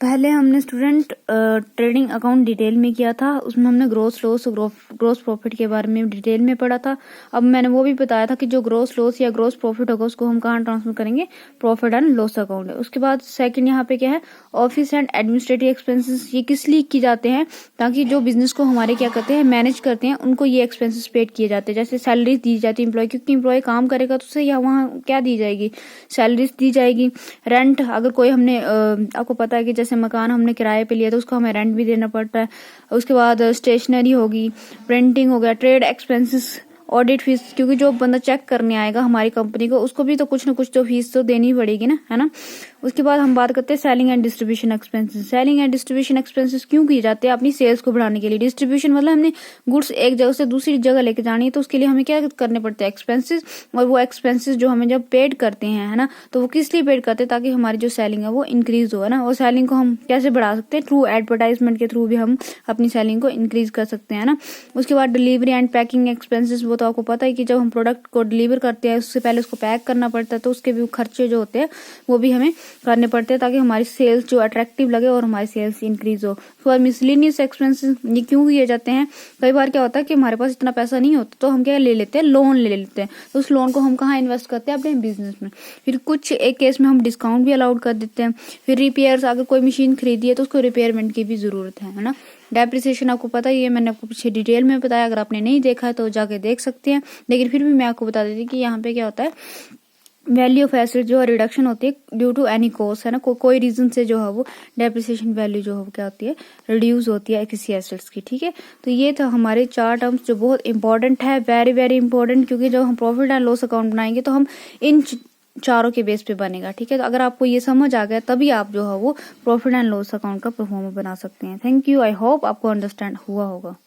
पहले हमने student trading account detail में किया था, उसमें हमने ग्रोस लॉस ग्रोस प्रॉफिट के बारे में डिटेल में पढ़ा था। अब मैंने वो भी बताया था कि जो ग्रोस लॉस या ग्रोस प्रॉफिट होगा उसको हम कहाँ ट्रांसफर करेंगे, प्रॉफिट एंड लॉस अकाउंट है। उसके बाद सेकंड यहाँ पे क्या है, ऑफिस एंड एडमिनिस्ट्रेटिव एक्सपेंसेस। ये किस लिए की जाते हैं, ताकि जो बिजनेस को हमारे क्या करते हैं, मैनेज करते हैं, उनको ये एक्सपेंसेस पेड किए जाते हैं। जैसे सैलरी दी जाती है एम्प्लॉय, क्योंकि एम्प्लॉय काम करेगा तो उसे या वहाँ क्या दी जाएगी, सैलरीज दी जाएगी। रेंट, अगर कोई हमने आपको पता है कि जैसे मकान हमने किराए पे लिया तो उसको हमें रेंट भी देना पड़ता है। उसके बाद स्टेशनरी होगी, प्रिंटिंग हो गया, ट्रेड एक्सपेंसेस, ऑडिट फीस, क्योंकि जो बंदा चेक करने आएगा हमारी कंपनी को उसको भी तो कुछ ना कुछ तो फीस तो देनी पड़ेगी ना, है ना। उसके बाद हम बात करते हैं selling and distribution expenses. Selling and distribution expenses क्यों किए जाते हैं, अपनी सेल्स को बढ़ाने के लिए। डिस्ट्रीब्यूशन मतलब हमने गुड्स एक जगह से दूसरी जगह लेके जानी है, तो उसके लिए हमें क्या करने पड़ते हैं, एक्सपेंसेस। और वो एक्सपेंसेस जो हमें जब पेड करते हैं, है ना, तो वो किस लिए पेड करते हैं, ताकि हमारी जो सेलिंग है वो इंक्रीज हो, है ना। और सेलिंग को हम कैसे बढ़ा सकते हैं, थ्रू एडवर्टाइजमेंट के थ्रू भी हम अपनी सेलिंग को इंक्रीज कर सकते हैं ना। उसके बाद डिलीवरी एंड पैकिंग एक्सपेंसेस, वो तो आपको पता है कि जब हम प्रोडक्ट को डिलीवर करते हैं उससे पहले उसको पैक करना पड़ता है, तो उसके भी खर्चे जो होते हैं वो भी हमें करने पड़ते हैं, ताकि हमारी सेल्स जो अट्रैक्टिव लगे और हमारी सेल्स इंक्रीज हो। फिर मिसलेनियस एक्सपेंसेस, ये क्यों किए जाते हैं, कई बार क्या होता है कि हमारे पास इतना पैसा नहीं होता तो हम क्या ले लेते हैं, लोन ले लेते हैं। तो उस लोन को हम कहाँ इन्वेस्ट करते हैं, अपने बिजनेस में। फिर कुछ एक केस में हम डिस्काउंट भी अलाउड कर देते हैं। फिर रिपेयर्स, अगर कोई मशीन खरीदी है तो उसको रिपेयरमेंट की भी जरूरत है ना। डेप्रिसिएशन आपको पता ही है, मैंने आपको पीछे डिटेल में बताया, अगर आपने नहीं देखा है तो जाके देख सकते हैं। लेकिन फिर भी मैं आपको बता देती कि यहाँ पे क्या होता है, वैल्यू ऑफ एसेट जो रिडक्शन होती है ड्यू टू एनी कॉज, है ना, कोई रीजन से जो है वो डेप्रिसिएशन वैल्यू जो है वो क्या होती है, रिड्यूस होती है किसी एसेट्स की। ठीक है, तो ये था हमारे 4 टर्म्स जो बहुत इंपॉर्टेंट है, वेरी वेरी इंपॉर्टेंट, क्योंकि जब हम प्रॉफिट एंड लॉस अकाउंट बनाएंगे तो हम इन चारों के बेस पे बनेगा। ठीक है, तो अगर आपको ये समझ आ गया तभी आप जो है वो प्रॉफिट एंड लॉस अकाउंट का परफॉर्मा बना सकते हैं। थैंक यू, आई होप आपको अंडरस्टैंड हुआ होगा।